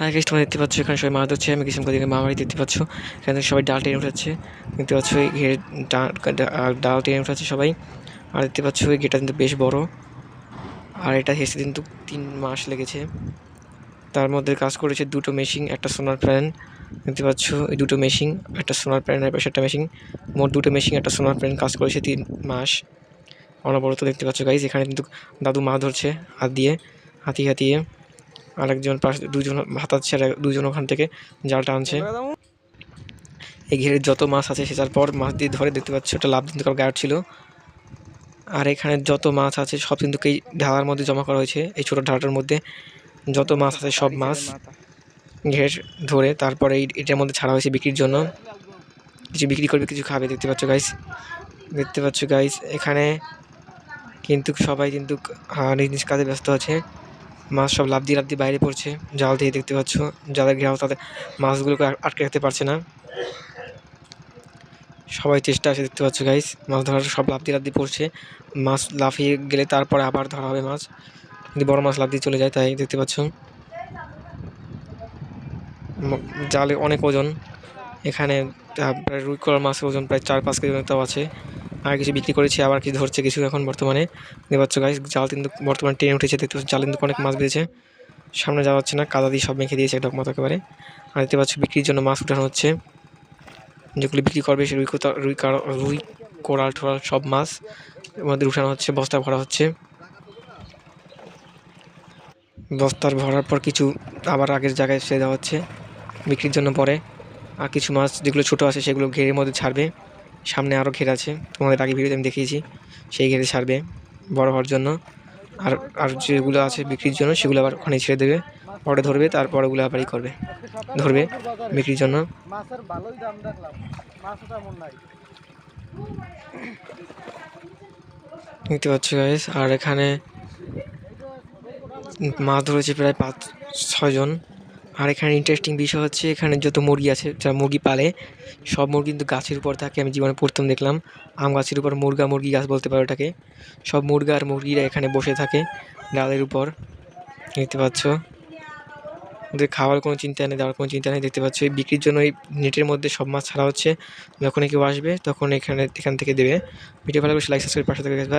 হ্যাঁ গাইস, তোমরা দেখতে পাচ্ছ এখানে সবাই মাছ ধরছে। আমি কিছু দিকে মামারি দেখতে পাচ্ছ, এখানে সবাই ডাল টেনে উঠাচ্ছে। দেখতে পাচ্ছ এই ঘের ডাল টেনে উঠাচ্ছে সবাই। আর দেখতে পাচ্ছ এই ঘেরটা কিন্তু বেশ বড়, আর এটা হেসে কিন্তু 3 মাস লেগেছে। তার মধ্যে কাজ করেছে দুটো মেশিন, একটা সোলার প্যানেল। দেখতে পাচ্ছ এই দুটো মেশিন, একটা সোলার প্যানেল আর পাশে একটা মেশিন, মোট দুটো মেশিন একটা সোলার প্যানেল কাজ করেছে 3 মাস অনবরত। দেখতে পাচ্ছ গাইস, এখানে কিন্তু দাদু মাছ ধরছে হাত দিয়ে, হাতিয়ে। আরেকজন পাশে দুজন হাতাচ্ছে আর দুজন ওখান থেকে জালটা আনছে। এই ঘেরের যত মাছ আছে সে তারপর মাছ দিয়ে ধরে। দেখতে পাচ্ছ একটা লাভ কিন্তু গার্ড ছিল। আর এখানে যত মাছ আছে সব কিন্তু এই ঢালার মধ্যে জমা করা হয়েছে। এই ছোটো ঢালাটার মধ্যে যত মাছ আছে সব মাছ ঘের ধরে তারপরে এটার মধ্যে ছাড়া হয়েছে বিক্রির জন্য। কিছু বিক্রি করবে, কিছু খাবে। দেখতে পাচ্ছ গাইস এখানে কিন্তু সবাই কিন্তু নিজ নিজ কাজে ব্যস্ত আছে। মাছ সব লাফ দিয়ে বাইরে পড়ছে জাল দিয়ে। দেখতে পাচ্ছ জালের ঘেরাও তাদের মাছগুলোকে আটকে রাখতে পারছে না, সবাই চেষ্টা আছে। দেখতে পাচ্ছ গাইস মাছ ধরার সব লাফ দিয়ে পড়ছে। মাছ লাফিয়ে গেলে তারপরে আবার ধরা হবে মাছ, কিন্তু বড় মাছ লাফ দিয়ে চলে যায়। তাই দেখতে পাচ্ছ জালে অনেক ওজন। এখানে প্রায় রুই কাতলা মাছের ওজন প্রায় 4-5 কেজি মতো আছে। আর কিছু বিক্রি করেছে, আবার কিছু ধরছে কিছু এখন বর্তমানে। দেখতে পাচ্ছ গাইস জাল কিন্তু বর্তমানে টেনে উঠেছে। দেখতে পাচ্ছ জালে কিন্তু অনেক মাছ বেঁধেছে, সামনে যাওয়া হচ্ছে না, কাদা দিয়ে সব মেখে দিয়েছে ডকমত একেবারে। আর দেখতে পাচ্ছ বিক্রির জন্য মাছ উঠানো হচ্ছে, যেগুলি বিক্রি করবে সে রুই কোরাল টোরাল সব মাছ এর মধ্যে উঠানো হচ্ছে, বস্তা ভরা হচ্ছে। বস্তার ভরার পর কিছু আবার আগের জায়গায় ছেড়ে দেওয়া হচ্ছে বিক্রির জন্য পরে। আর কিছু মাছ যেগুলো ছোটো আছে সেগুলো ঘেরের মধ্যে ছাড়বে। সামনে আরও ঘের আছে, তোমাদের আগে ভিডিওতে আমি দেখিয়েছি, সেই ঘেরে ছাড়বে বড় হওয়ার জন্য। আর আর যেগুলো আছে বিক্রির জন্য সেগুলো আবার ওখানে ছেড়ে দেবে, পরে ধরবে, তারপরে ওগুলো আবারই ধরবে বিক্রির জন্য। দেখতে পাচ্ছ গাইস, আর এখানে মাছ ধরেছে প্রায় 5-6 জন। আর এখানে ইন্টারেস্টিং বিষয় হচ্ছে এখানে যত মুরগি আছে, যারা মুরগি পালে সব মুরগি কিন্তু গাছের উপর থাকে। আমি জীবনে প্রথম দেখলাম আম গাছের উপর মুরগি গাছ বলতে পারো এটাকে। সব মুরগিরা এখানে বসে থাকে ডালের উপর। দেখতে পাচ্ছ ওদের খাওয়ার কোনো চিন্তা নেই, দেওয়ার কোনো চিন্তা নেই। দেখতে পাচ্ছ এই বিক্রির জন্য এই নেটের মধ্যে সব মাছ ছাড়া হচ্ছে। যখনই কেউ আসবে তখন এখান থেকে দেবে। ভিডিও ভালো করে লাইক সাবস্ক্রাইব পাশে থেকে ভাই।